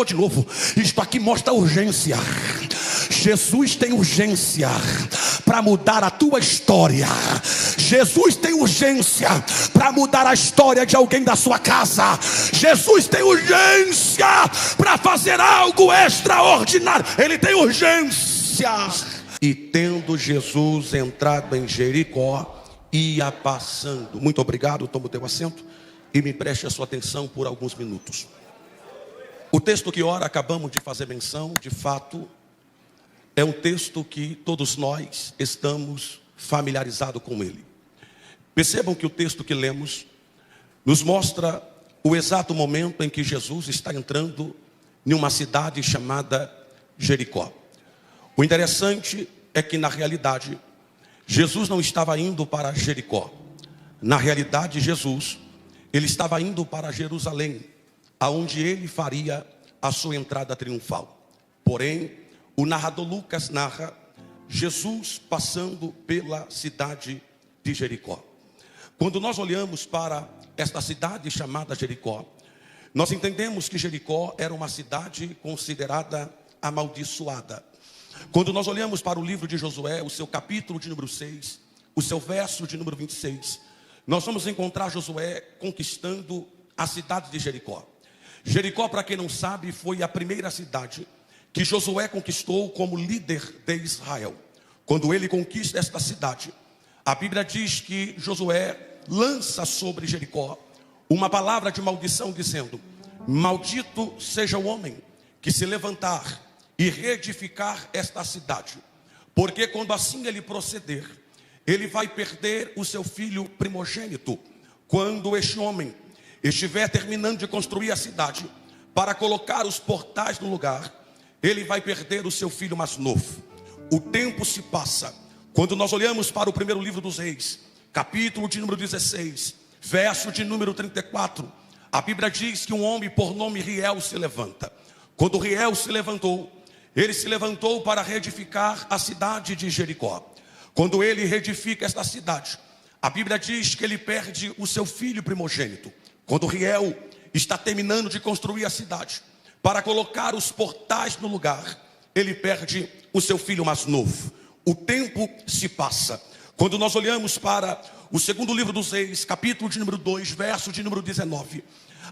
for de novo. Isto aqui mostra urgência. Jesus tem urgência para mudar a tua história. Jesus tem urgência para mudar a história de alguém da sua casa. Jesus tem urgência para fazer algo extraordinário. Ele tem urgência. E tendo Jesus entrado em Jericó, ia passando. Muito obrigado, toma o teu assento e me preste a sua atenção por alguns minutos. O texto que ora acabamos de fazer menção, de fato, é um texto que todos nós estamos familiarizados com ele. Percebam que o texto que lemos nos mostra o exato momento em que Jesus está entrando em uma cidade chamada Jericó. O interessante é que, na realidade, Jesus não estava indo para Jericó. Na realidade, Jesus, ele estava indo para Jerusalém, aonde ele faria a sua entrada triunfal. Porém, o narrador Lucas narra Jesus passando pela cidade de Jericó. Quando nós olhamos para esta cidade chamada Jericó, nós entendemos que Jericó era uma cidade considerada amaldiçoada. Quando nós olhamos para o livro de Josué, o seu capítulo de número 6, o seu verso de número 26, nós vamos encontrar Josué conquistando a cidade de Jericó. Jericó, para quem não sabe, foi a primeira cidade que Josué conquistou como líder de Israel. Quando ele conquista esta cidade, a Bíblia diz que Josué lança sobre Jericó uma palavra de maldição, dizendo: maldito seja o homem que se levantar e reedificar esta cidade, porque quando assim ele proceder, ele vai perder o seu filho primogênito. Quando este homem estiver terminando de construir a cidade, para colocar os portais no lugar, ele vai perder o seu filho mais novo. O tempo se passa. Quando nós olhamos para o primeiro livro dos Reis, capítulo de número 16, verso de número 34, a Bíblia diz que um homem por nome Riel se levanta. Quando Riel se levantou, ele se levantou para reedificar a cidade de Jericó. Quando ele reedifica esta cidade, a Bíblia diz que ele perde o seu filho primogênito. Quando Riel está terminando de construir a cidade, para colocar os portais no lugar, ele perde o seu filho mais novo. O tempo se passa. Quando nós olhamos para o segundo livro dos Reis, capítulo de número 2, verso de número 19,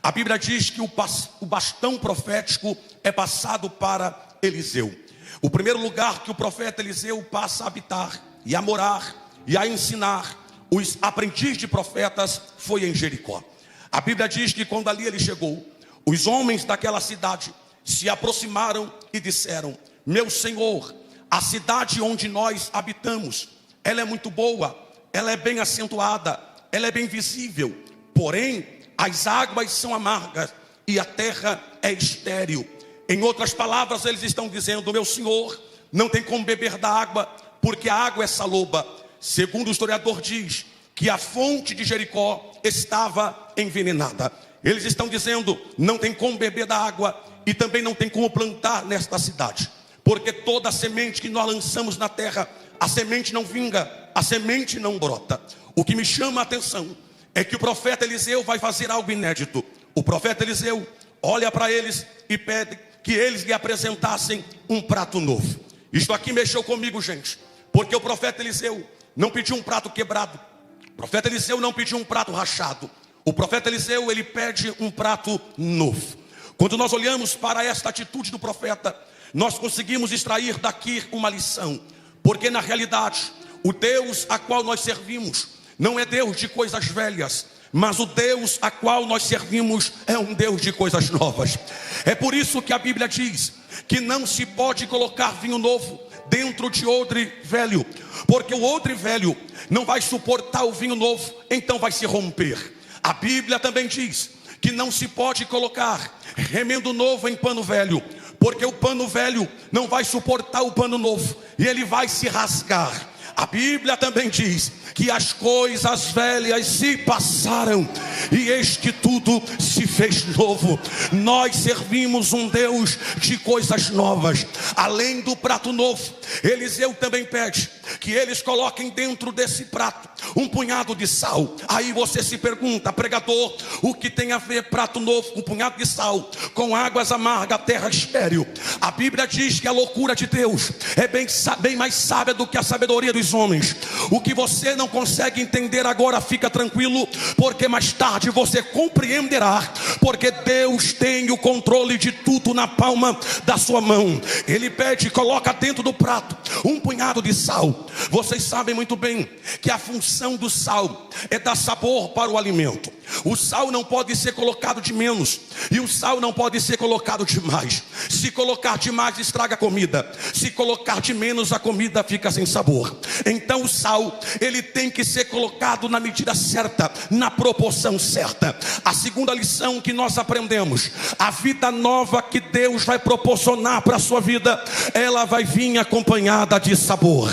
a Bíblia diz que o bastão profético é passado para Eliseu. O primeiro lugar que o profeta Eliseu passa a habitar e a morar e a ensinar os aprendizes de profetas foi em Jericó. A Bíblia diz que quando ali ele chegou, os homens daquela cidade se aproximaram e disseram: meu Senhor, a cidade onde nós habitamos, ela é muito boa, ela é bem acentuada, ela é bem visível, porém as águas são amargas e a terra é estéril. Em outras palavras, eles estão dizendo: meu Senhor, não tem como beber da água, porque a água é saloba. Segundo o historiador diz que a fonte de Jericó estava envenenada. Eles estão dizendo: não tem como beber da água e também não tem como plantar nesta cidade, porque toda a semente que nós lançamos na terra, a semente não vinga, a semente não brota. O que me chama a atenção é que o profeta Eliseu vai fazer algo inédito. O profeta Eliseu olha para eles e pede que eles lhe apresentassem um prato novo. Isto aqui mexeu comigo, gente, porque o profeta Eliseu não pediu um prato quebrado, o profeta Eliseu não pediu um prato rachado. O profeta Eliseu, ele pede um prato novo. Quando nós olhamos para esta atitude do profeta, nós conseguimos extrair daqui uma lição. Porque na realidade, o Deus a qual nós servimos não é Deus de coisas velhas, mas o Deus a qual nós servimos é um Deus de coisas novas. É por isso que a Bíblia diz que não se pode colocar vinho novo dentro de odre velho, porque o odre velho não vai suportar o vinho novo, então vai se romper. A Bíblia também diz que não se pode colocar remendo novo em pano velho, porque o pano velho não vai suportar o pano novo e ele vai se rasgar. A Bíblia também diz que as coisas velhas se passaram e eis que tudo se fez novo. Nós servimos um Deus de coisas novas. Além do prato novo, Eliseu também pede que eles coloquem dentro desse prato um punhado de sal. Aí você se pergunta: pregador, o que tem a ver prato novo com um punhado de sal, com águas amargas, terra estéril? A Bíblia diz que a loucura de Deus é bem mais sábia do que a sabedoria dos homens. O que você não consegue entender agora, fica tranquilo, porque mais tarde você compreenderá, porque Deus tem o controle de tudo na palma da sua mão. Ele pede, coloca dentro do prato um punhado de sal. Vocês sabem muito bem que a função do sal é dar sabor para o alimento. O sal não pode ser colocado de menos, e o sal não pode ser colocado demais. Se colocar demais, estraga a comida. Se colocar de menos, a comida fica sem sabor. Então o sal, ele tem que ser colocado na medida certa, na proporção certa. A segunda lição que nós aprendemos: a vida nova que Deus vai proporcionar para a sua vida, ela vai vir acompanhada de sabor.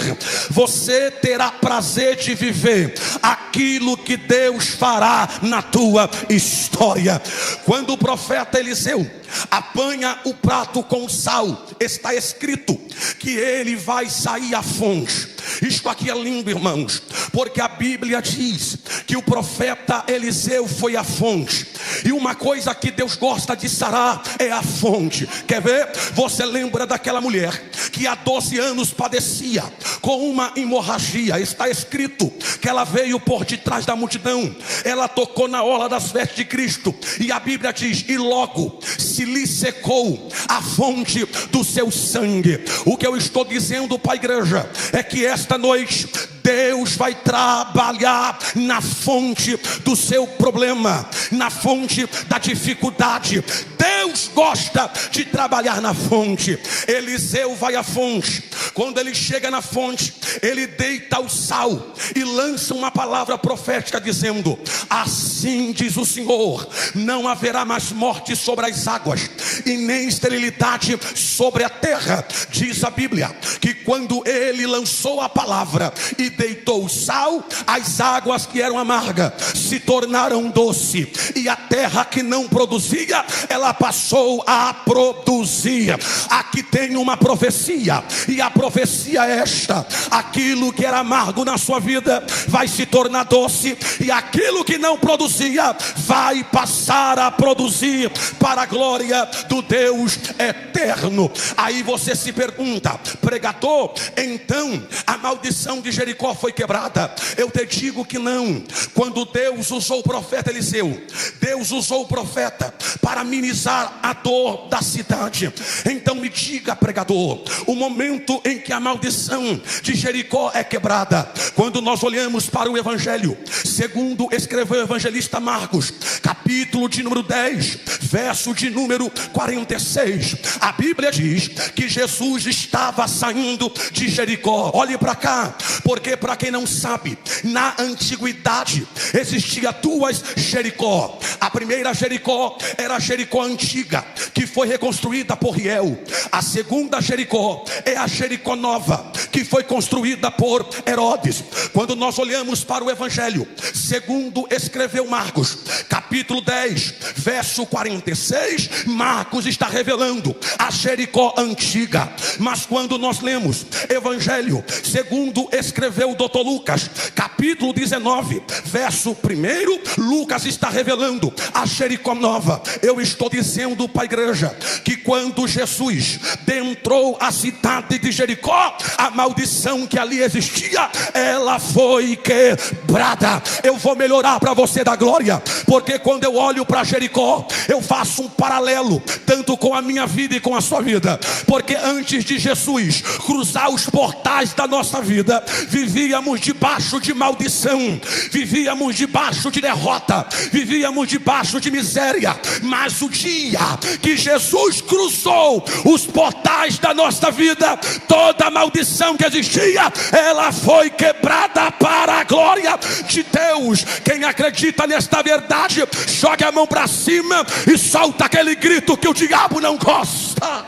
Você terá prazer de viver aquilo que Deus fará na tua história. Quando o profeta Eliseu apanha o prato com sal, está escrito que ele vai sair à fonte. Isto aqui é lindo, irmãos, porque a Bíblia diz que o profeta Eliseu foi à fonte. E uma coisa que Deus gosta de sarar é a fonte. Quer ver? Você lembra daquela mulher que há 12 anos padecia com uma hemorragia? Está escrito que ela veio por detrás da multidão, ela tocou na orla das vestes de Cristo, e a Bíblia diz: e logo se lhe secou a fonte do seu sangue. O que eu estou dizendo para a igreja é que esta noite Deus vai trabalhar na fonte do seu problema, na fonte da dificuldade. Deus gosta de trabalhar na fonte. Eliseu vai à fonte. Quando ele chega na fonte, ele deita o sal e lança uma palavra profética dizendo: assim diz o Senhor, não haverá mais morte sobre as águas e nem esterilidade sobre a terra. Diz a Bíblia que quando ele lançou a palavra e deitou o sal, as águas que eram amargas se tornaram doce, e a terra que não produzia, ela passou a produzir. Aqui tem uma profecia, e a profecia é esta: aquilo que era amargo na sua vida vai se tornar doce, e aquilo que não produzia vai passar a produzir para a glória do Deus eterno. Aí você se pergunta: pregador, então a maldição de Jericó foi quebrada? Eu te digo que não. Quando Deus usou o profeta Eliseu, Deus usou o profeta para amenizar a dor da cidade. Então me diga, pregador, o momento em que a maldição de Jericó é quebrada, quando nós olhamos para o evangelho segundo escreveu o evangelista Marcos, capítulo de número 10, verso de número 46, a Bíblia diz que Jesus estava saindo de Jericó. Olhe para cá, porque para quem não sabe, na antiguidade existia duas Jericó. A primeira Jericó era a Jericó antiga, que foi reconstruída por Riel. A segunda Jericó é a Jericó nova, que foi construída por Herodes. Quando nós olhamos para o evangelho segundo escreveu Marcos, capítulo 10, verso 46, Marcos está revelando a Jericó antiga. Mas quando nós lemos evangelho segundo escreveu o doutor Lucas, capítulo 19, verso 1, Lucas está revelando a Jericó nova. Eu estou dizendo para a igreja que quando Jesus adentrou a cidade de Jericó, a maldição que ali existia, ela foi quebrada. Eu vou melhorar para você da glória, porque quando eu olho para Jericó, eu faço um paralelo tanto com a minha vida e com a sua vida, porque antes de Jesus cruzar os portais da nossa vida, vivíamos debaixo de maldição, vivíamos debaixo de derrota, vivíamos debaixo de miséria. Mas o dia que Jesus cruzou os portais da nossa vida, toda a maldição que existia, ela foi quebrada para a glória de Deus. Quem acredita nesta verdade, jogue a mão para cima e solta aquele grito que o diabo não gosta.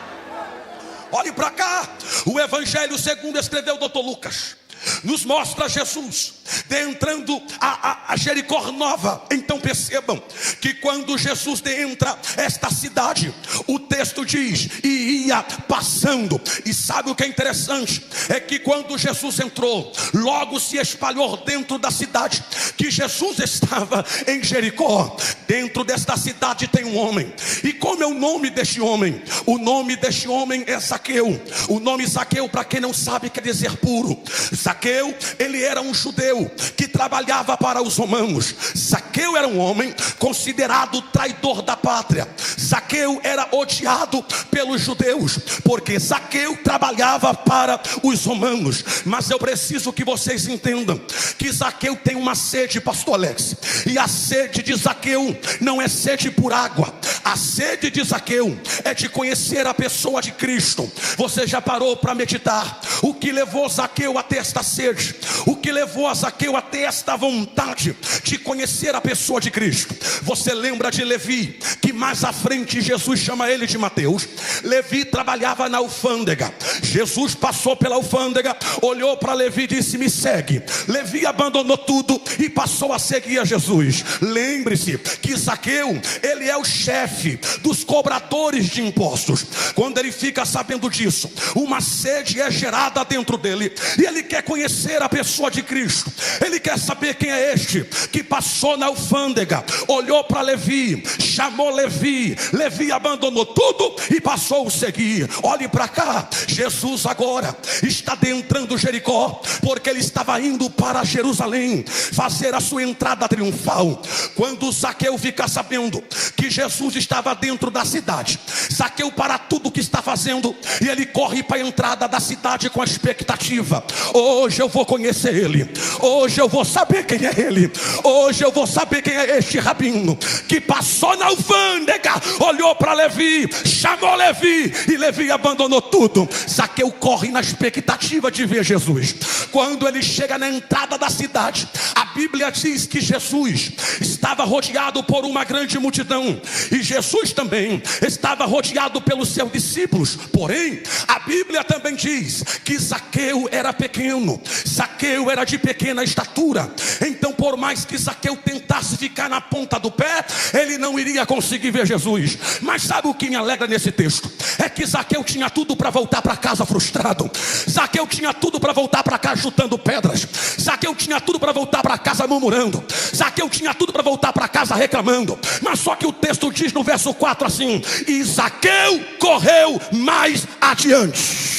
Olhe para cá, o evangelho segundo escreveu o doutor Lucas nos mostra Jesus entrando a Jericó Nova. Então percebam que quando Jesus entra esta cidade, o texto diz, e ia passando. E sabe o que é interessante? É que quando Jesus entrou, logo se espalhou dentro da cidade que Jesus estava em Jericó. Dentro desta cidade tem um homem. E como é o nome deste homem? O nome deste homem é Zaqueu. O nome Zaqueu, para quem não sabe, quer dizer puro. Zaqueu, ele era um judeu que trabalhava para os romanos. Zaqueu era um homem considerado traidor da pátria. Zaqueu era odiado pelos judeus, porque Zaqueu trabalhava para os romanos. Mas eu preciso que vocês entendam que Zaqueu tem uma sede, pastor Alex. E a sede de Zaqueu não é sede por água. A sede de Zaqueu é de conhecer a pessoa de Cristo. Você já parou para meditar o que levou Zaqueu a ter esta sede? O que levou a Zaqueu a ter esta vontade de conhecer a pessoa de Cristo? Você lembra de Levi, que mais à frente Jesus chama ele de Mateus? Levi trabalhava na alfândega. Jesus passou pela alfândega, olhou para Levi e disse: me segue. Levi abandonou tudo e passou a seguir a Jesus. Lembre-se que Zaqueu, ele é o chefe dos cobradores de impostos. Quando ele fica sabendo disso, uma sede é gerada dentro dele, e ele quer conhecer a pessoa de Cristo. Ele quer saber quem é este que passou na alfândega, olhou para Levi, chamou Levi. Levi abandonou tudo e passou a seguir. Olhe para cá, Jesus agora está adentrando Jericó, porque ele estava indo para Jerusalém fazer a sua entrada triunfal. Quando Zaqueu fica sabendo que Jesus estava dentro da cidade, Zaqueu para tudo que está fazendo e ele corre para a entrada da cidade com a expectativa: hoje eu vou conhecer ele, hoje eu vou saber quem é ele, hoje eu vou saber quem é este rabino que passou na alfândega, olhou para Levi, chamou Levi, e Levi abandonou tudo. Zaqueu corre na expectativa de ver Jesus. Quando ele chega na entrada da cidade, a Bíblia diz que Jesus estava rodeado por uma grande multidão, e Jesus também estava rodeado pelos seus discípulos. Porém, a Bíblia também diz que Zaqueu era pequeno, Zaqueu era de pequena estatura. Então, por mais que Zaqueu tentasse ficar na ponta do pé, ele não iria conseguir ver Jesus. Mas sabe o que me alegra nesse texto? É que Zaqueu tinha tudo para voltar para casa frustrado. Zaqueu tinha tudo para voltar para casa chutando pedras. Zaqueu tinha tudo para voltar para casa murmurando. Zaqueu tinha tudo para voltar para casa reclamando. Mas só que o texto diz no verso 4 assim: e Zaqueu correu mais adiante.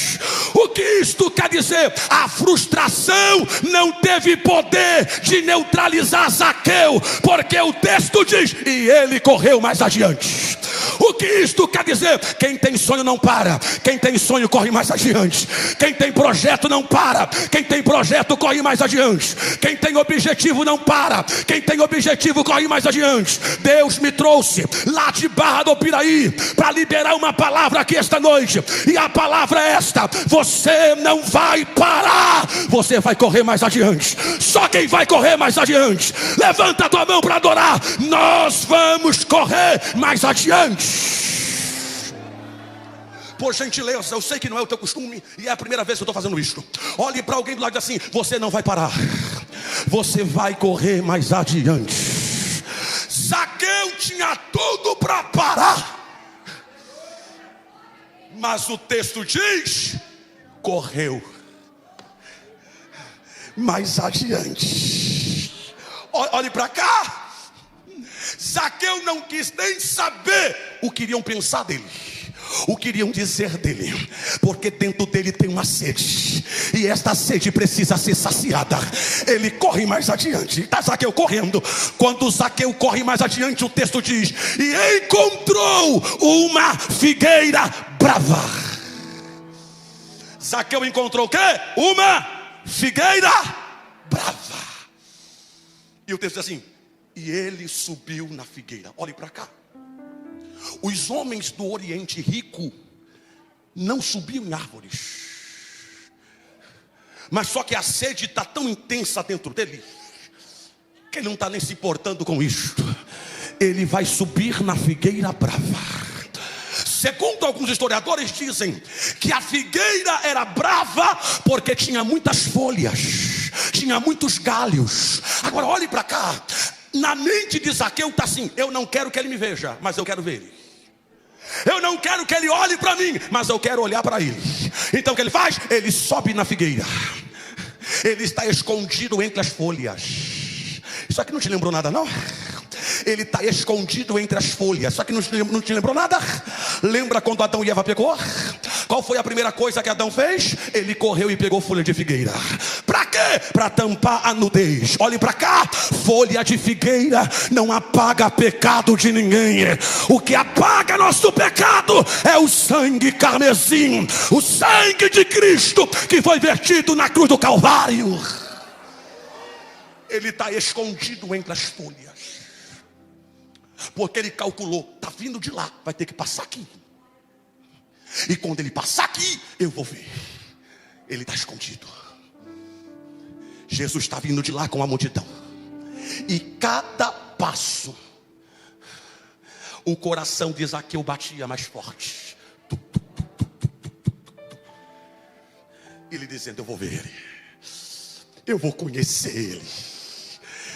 O que isto quer dizer? A frustração não teve poder de neutralizar Zaqueu, porque o texto diz: e ele correu mais adiante. O que isto quer dizer? Quem tem sonho não para. Quem tem sonho corre mais adiante. Quem tem projeto não para. Quem tem projeto corre mais adiante. Quem tem objetivo não para. Quem tem objetivo corre mais adiante. Deus me trouxe lá de Barra do Piraí para liberar uma palavra aqui esta noite. E a palavra é esta: você não vai parar, você vai correr mais adiante. Só quem vai correr mais adiante, levanta a tua mão para adorar. Nós vamos correr mais adiante. Por gentileza, eu sei que não é o teu costume e é a primeira vez que eu estou fazendo isso. Olhe para alguém do lado assim: você não vai parar, você vai correr mais adiante. Zaqueu tinha tudo para parar, mas o texto diz: correu mais adiante. Olhe para cá. Zaqueu não quis nem saber o que iriam pensar dele, o que iriam dizer dele, porque dentro dele tem uma sede, e esta sede precisa ser saciada. Ele corre mais adiante. Está Zaqueu correndo. Quando Zaqueu corre mais adiante, o texto diz: e encontrou uma figueira brava. Zaqueu encontrou o quê? Uma figueira brava. E o texto diz assim: e ele subiu na figueira. Olhe para cá. Os homens do Oriente rico não subiam em árvores, mas só que a sede está tão intensa dentro dele que ele não está nem se importando com isto. Ele vai subir na figueira brava. Segundo alguns historiadores, dizem que a figueira era brava porque tinha muitas folhas. tinha muitos galhos. Agora olhe para cá. Na mente de Zaqueu está assim: eu não quero que ele me veja, mas eu quero ver ele. Eu não quero que ele olhe para mim, mas eu quero olhar para ele. Então o que ele faz? Ele sobe na figueira. Ele está escondido entre as folhas. Isso aqui não te lembrou nada, não? Ele está escondido entre as folhas. Só que não te lembrou nada? Lembra quando Adão e Eva pegou? Qual foi a primeira coisa que Adão fez? Ele correu e pegou folha de figueira. Para quê? Para tampar a nudez. Olhe para cá. Folha de figueira não apaga pecado de ninguém. O que apaga nosso pecado é o sangue carmesim, o sangue de Cristo que foi vertido na cruz do Calvário. Ele está escondido entre as folhas, porque ele calculou: está vindo de lá, vai ter que passar aqui. E quando ele passar aqui, eu vou ver. Ele está escondido. Jesus está vindo de lá com a multidão. E cada passo, o coração de Zaqueu batia mais forte. Ele dizendo: eu vou ver ele, eu vou conhecer ele,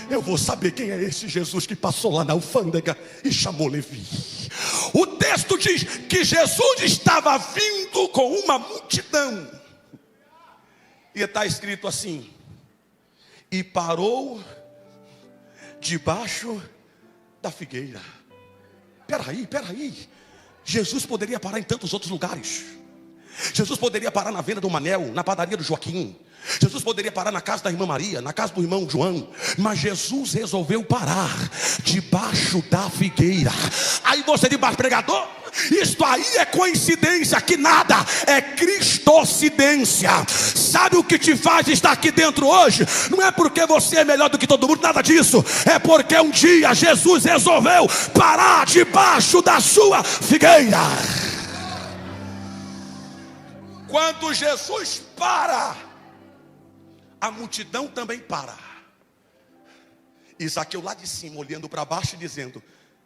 eu vou saber quem é esse Jesus que passou lá na alfândega e chamou Levi. O texto diz que Jesus estava vindo com uma multidão. E está escrito assim: e parou debaixo da figueira. Peraí. Jesus poderia parar em tantos outros lugares. Jesus poderia parar na venda do Manel, na padaria do Joaquim. Jesus poderia parar na casa da irmã Maria, na casa do irmão João. Mas Jesus resolveu parar debaixo da figueira. Aí você diz: mas pregador, isto aí é coincidência? Que nada, é cristocidência. Sabe o que te faz estar aqui dentro hoje? Não é porque você é melhor do que todo mundo, nada disso. É porque um dia Jesus resolveu parar debaixo da sua figueira. Quando Jesus para, a multidão também para. E Zaqueu lá de cima, olhando para baixo e dizendo: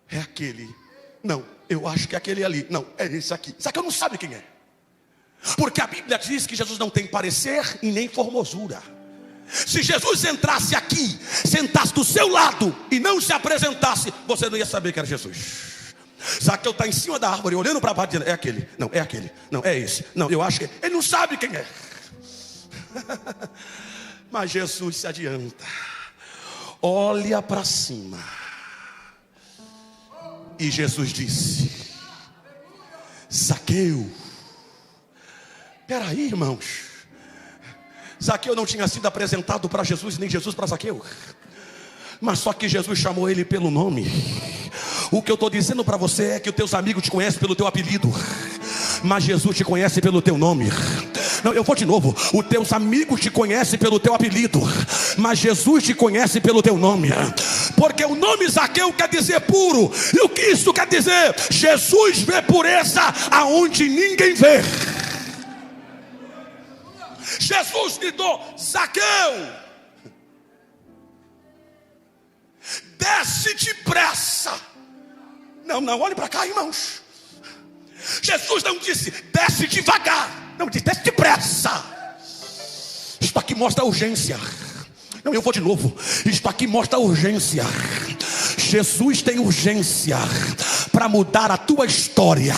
é aquele. Não, eu acho que é aquele ali. Não, é esse aqui. Zaqueu não sabe quem é. Porque a Bíblia diz que Jesus não tem parecer e nem formosura. Se Jesus entrasse aqui, sentasse do seu lado e não se apresentasse, você não ia saber que era Jesus. Zaqueu está em cima da árvore, olhando para baixo, dizendo: é aquele, não, é aquele, não, é esse, não, eu acho que ele não sabe quem é. Mas Jesus se adianta, olha para cima, e Jesus disse: Zaqueu. Peraí, irmãos, Zaqueu não tinha sido apresentado para Jesus, nem Jesus para Zaqueu. Mas só que Jesus chamou ele pelo nome. O que eu estou dizendo para você é que os teus amigos te conhecem pelo teu apelido, mas Jesus te conhece pelo teu nome. Não, eu vou de novo. Os teus amigos te conhecem pelo teu apelido, mas Jesus te conhece pelo teu nome. Porque o nome Zaqueu quer dizer puro. E o que isso quer dizer? Jesus vê pureza aonde ninguém vê. Jesus gritou: Zaqueu, desce depressa. Não, olhe para cá, irmãos. Jesus não disse desce devagar, não, disse desce depressa. Isto aqui mostra a urgência. Não, eu vou de novo. Isto aqui mostra a urgência. Jesus tem urgência para mudar a tua história.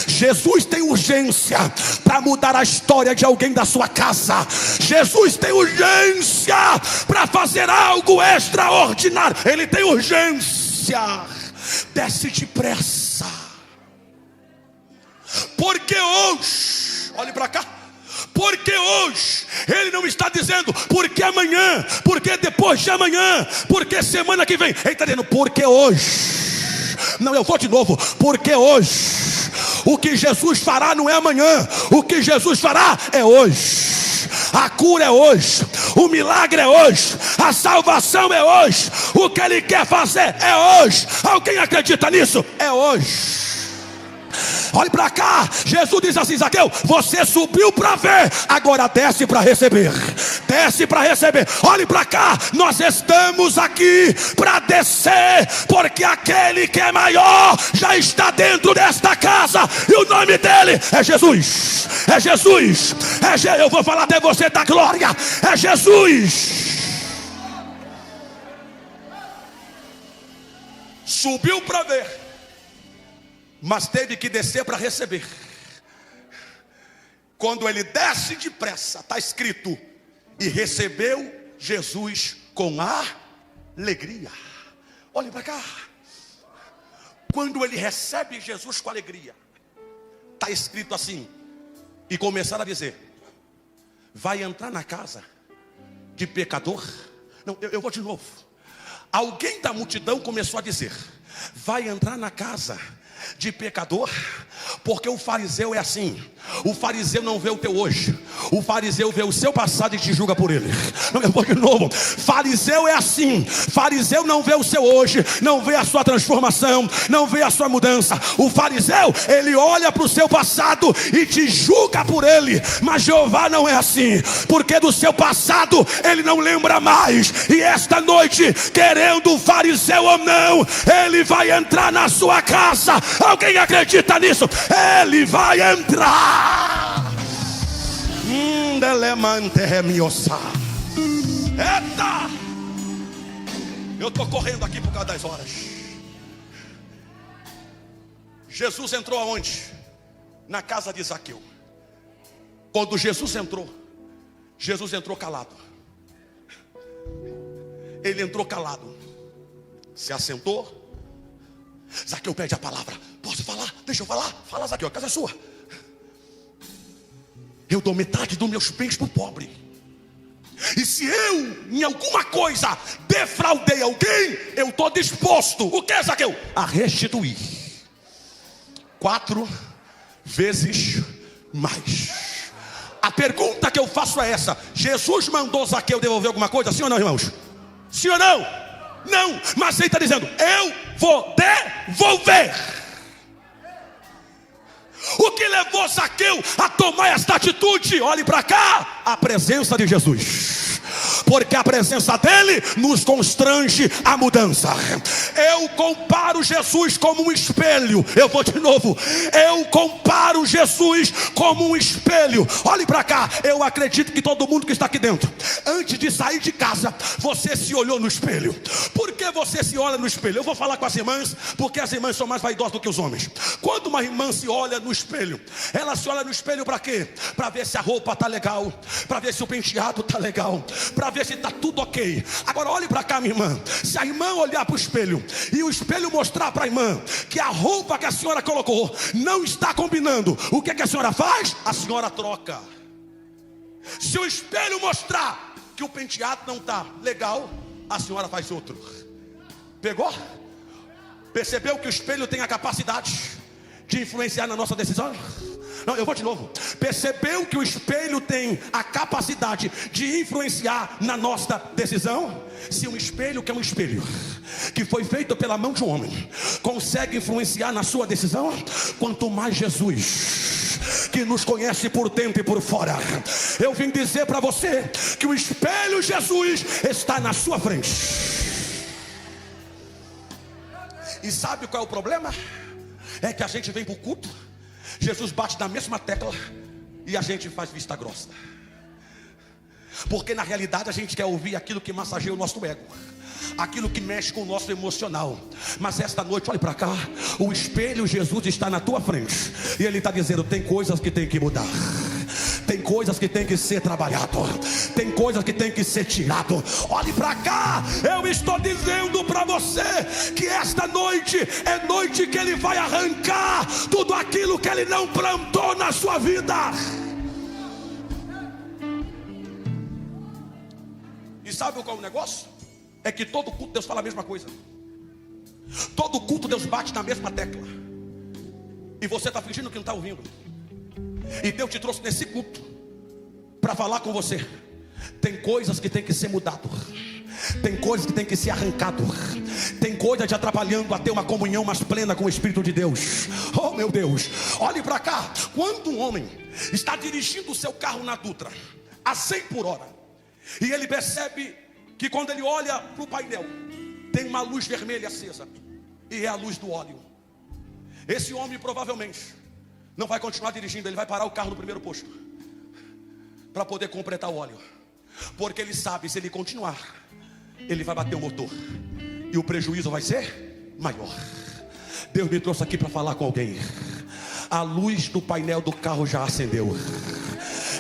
Jesus tem urgência para mudar a história de alguém da sua casa. Jesus tem urgência para fazer algo extraordinário. Ele tem urgência. Desce depressa. Porque hoje, olhe para cá, porque hoje, ele não está dizendo porque amanhã, porque depois de amanhã, porque semana que vem. Ele está dizendo porque hoje. Não, eu vou de novo. Porque hoje. O que Jesus fará não é amanhã. O que Jesus fará é hoje. A cura é hoje. O milagre é hoje. A salvação é hoje. O que ele quer fazer é hoje. Alguém acredita nisso? É hoje. Olhe para cá. Jesus diz assim: Zaqueu, você subiu para ver, agora desce para receber. desce para receber. Olhe para cá, nós estamos aqui para descer, porque aquele que é maior já está dentro desta casa, e o nome dele é Jesus. É Jesus. Eu vou falar até você da glória. É Jesus. Subiu para ver, mas teve que descer para receber. Quando ele desce depressa, está escrito: e recebeu Jesus com alegria. Olhe para cá. Quando ele recebe Jesus com alegria, está escrito assim: e começaram a dizer: vai entrar na casa de pecador? Não, eu vou de novo. Alguém da multidão começou a dizer: vai entrar na casa de pecador? Porque o fariseu é assim. O fariseu não vê o teu hoje, o fariseu vê o seu passado e te julga por ele. Não, eu vou de novo. Fariseu é assim. Fariseu não vê o seu hoje, não vê a sua transformação, não vê a sua mudança. O fariseu, ele olha para o seu passado e te julga por ele. Mas Jeová não é assim, porque do seu passado ele não lembra mais. E esta noite, querendo o fariseu ou não, ele vai entrar na sua casa. Alguém acredita nisso? Ele vai entrar. Eita! Eu estou correndo aqui por causa das horas. Jesus entrou aonde? Na casa de Zaqueu. Quando Jesus entrou calado. Ele entrou calado, se assentou. Zaqueu pede a palavra: posso falar? Deixa eu falar. Fala, Zaqueu, a casa é sua. Eu dou metade dos meus bens para o pobre. E se eu, em alguma coisa, defraudei alguém, eu estou disposto, o que, Zaqueu? A restituir 4 vezes mais. A pergunta que eu faço é essa: Jesus mandou Zaqueu devolver alguma coisa? Sim ou não, irmãos? Sim ou não? Não, mas ele está dizendo: eu vou devolver. O que levou Zaqueu a tomar esta atitude? Olhe para cá, a presença de Jesus. Porque a presença dele nos constrange a mudança. Eu comparo Jesus como um espelho. Eu vou de novo. Eu comparo Jesus como um espelho. Olhe para cá. Eu acredito que todo mundo que está aqui dentro, antes de sair de casa, você se olhou no espelho. Por que você se olha no espelho? Eu vou falar com as irmãs, porque as irmãs são mais vaidosas do que os homens. Quando uma irmã se olha no espelho, ela se olha no espelho para quê? Para ver se a roupa está legal, para ver se o penteado está legal, para ver se está tudo ok. Agora olhe para cá, minha irmã. Se a irmã olhar para o espelho e o espelho mostrar para a irmã que a roupa que a senhora colocou não está combinando, o que é que a senhora faz? A senhora troca. Se o espelho mostrar que o penteado não está legal, a senhora faz outro. Pegou? Percebeu que o espelho tem a capacidade de influenciar na nossa decisão? Não, eu vou de novo. Percebeu que o espelho tem a capacidade de influenciar na nossa decisão? Se um espelho, que é um espelho que foi feito pela mão de um homem, consegue influenciar na sua decisão, quanto mais Jesus, que nos conhece por dentro e por fora. Eu vim dizer para você que o espelho Jesus está na sua frente. E sabe qual é o problema? É que a gente vem para o culto, Jesus bate na mesma tecla e a gente faz vista grossa. Porque na realidade a gente quer ouvir aquilo que massageia o nosso ego, aquilo que mexe com o nosso emocional. Mas esta noite, olhe para cá, o espelho Jesus está na tua frente e ele está dizendo: tem coisas que tem que mudar, tem coisas que tem que ser trabalhado, tem coisas que tem que ser tirado. Olhe para cá, eu estou dizendo para você que esta noite é noite que ele vai arrancar tudo aquilo que ele não plantou na sua vida. E sabe qual é o negócio? É que todo culto Deus fala a mesma coisa. Todo culto Deus bate na mesma tecla. E você está fingindo que não está ouvindo. E Deus te trouxe nesse culto para falar com você. Tem coisas que tem que ser mudado, tem coisas que tem que ser arrancado, tem coisa te atrapalhando a ter uma comunhão mais plena com o Espírito de Deus. Oh meu Deus, olhe para cá. Quando um homem está dirigindo o seu carro na Dutra a 100 por hora E ele percebe que quando ele olha para o painel, tem uma luz vermelha acesa, e é a luz do óleo. Esse homem provavelmente não vai continuar dirigindo, ele vai parar o carro no primeiro posto para poder completar o óleo, porque ele sabe, se ele continuar, ele vai bater o motor e o prejuízo vai ser maior. Deus me trouxe aqui para falar com alguém. A luz do painel do carro já acendeu.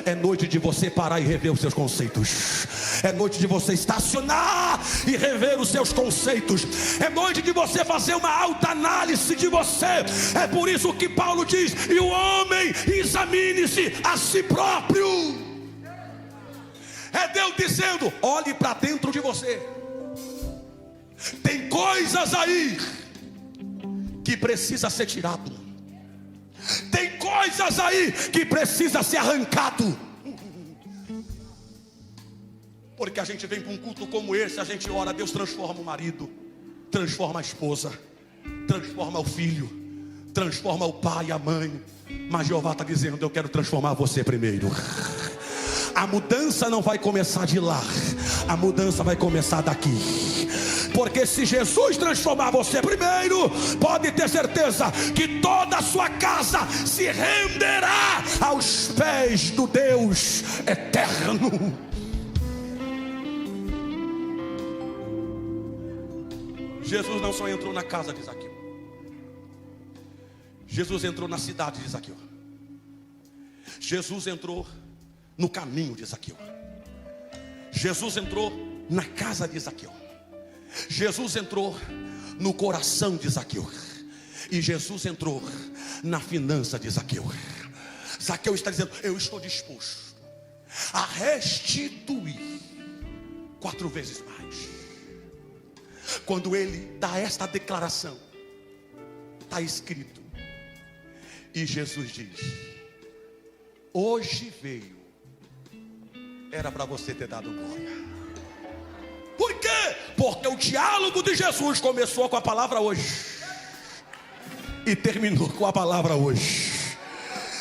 É noite de você parar e rever os seus conceitos. É noite de você estacionar e rever os seus conceitos. É noite de você fazer uma alta análise de você. É por isso que Paulo diz: e o homem examine-se a si próprio. É Deus dizendo: olhe para dentro de você. Tem coisas aí que precisa ser tirado. Tem coisas aí que precisa ser arrancado. Porque a gente vem para um culto como esse, a gente ora, Deus transforma o marido, transforma a esposa, transforma o filho, transforma o pai e a mãe. Mas Jeová está dizendo: eu quero transformar você primeiro. A mudança não vai começar de lá, a mudança vai começar daqui. Porque se Jesus transformar você primeiro, pode ter certeza que toda a sua casa se renderá aos pés do Deus eterno. Jesus não só entrou na casa de Zaqueu, Jesus entrou na cidade de Zaqueu. Jesus entrou no caminho de Zaqueu. Jesus entrou na casa de Zaqueu. Jesus entrou no coração de Zaqueu. E Jesus entrou na finança de Zaqueu. Zaqueu está dizendo: eu estou disposto a restituir 4 vezes mais. Quando ele dá esta declaração, está escrito: e Jesus diz: hoje veio, era para você ter dado glória. Por quê? Porque o diálogo de Jesus começou com a palavra hoje e terminou com a palavra hoje.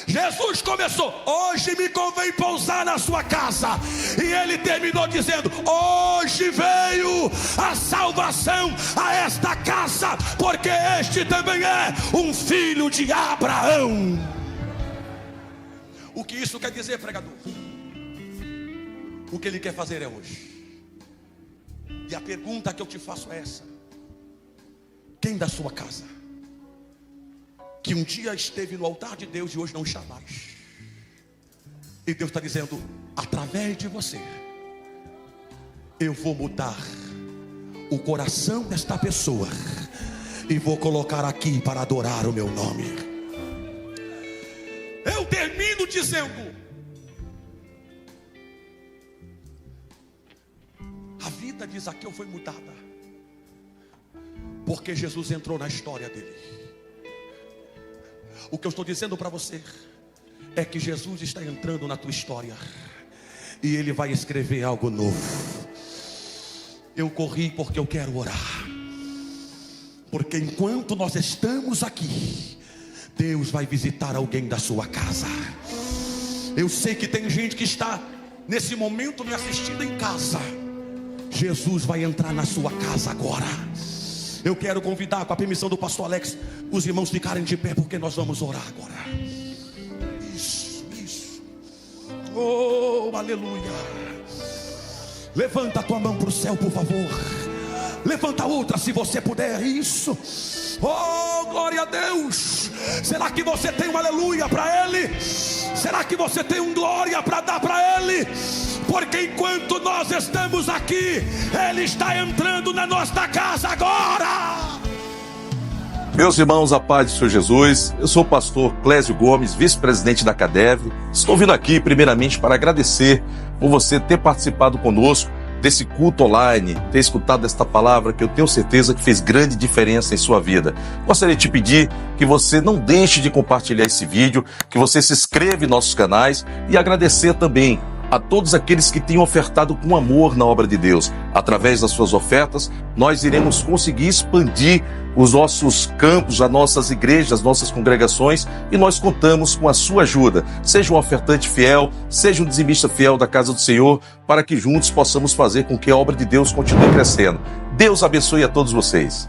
Jesus começou: hoje me convém pousar na sua casa. E ele terminou dizendo: hoje veio a salvação a esta casa, porque este também é um filho de Abraão. O que isso quer dizer, pregador? O que ele quer fazer é hoje. E a pergunta que eu te faço é essa: quem da sua casa que um dia esteve no altar de Deus e hoje não está mais? E Deus está dizendo: através de você eu vou mudar o coração desta pessoa e vou colocar aqui para adorar o meu nome. Eu termino dizendo: a vida de Zaqueu foi mudada porque Jesus entrou na história dele. O que eu estou dizendo para você é que Jesus está entrando na tua história e ele vai escrever algo novo. Eu corri porque eu quero orar, porque enquanto nós estamos aqui, Deus vai visitar alguém da sua casa. Eu sei que tem gente que está nesse momento me assistindo em casa. Jesus vai entrar na sua casa agora. Eu quero convidar, com a permissão do pastor Alex, os irmãos ficarem de pé, porque nós vamos orar agora. Isso, isso. Oh, aleluia. Levanta a tua mão para o céu, por favor. Levanta outra se você puder. Isso. Oh, glória a Deus. Será que você tem um aleluia para Ele? Será que você tem um glória para dar para Ele? Porque enquanto nós estamos aqui, Ele está entrando na nossa casa agora. Meus irmãos, a paz do Senhor Jesus. Eu sou o pastor Clésio Gomes, vice-presidente da CADEV. Estou vindo aqui primeiramente para agradecer por você ter participado conosco desse culto online, ter escutado esta palavra que eu tenho certeza que fez grande diferença em sua vida. Gostaria de te pedir que você não deixe de compartilhar esse vídeo, que você se inscreva em nossos canais e agradecer também a todos aqueles que têm ofertado com amor na obra de Deus. Através das suas ofertas, nós iremos conseguir expandir os nossos campos, as nossas igrejas, as nossas congregações, e nós contamos com a sua ajuda. Seja um ofertante fiel, seja um dizimista fiel da casa do Senhor, para que juntos possamos fazer com que a obra de Deus continue crescendo. Deus abençoe a todos vocês.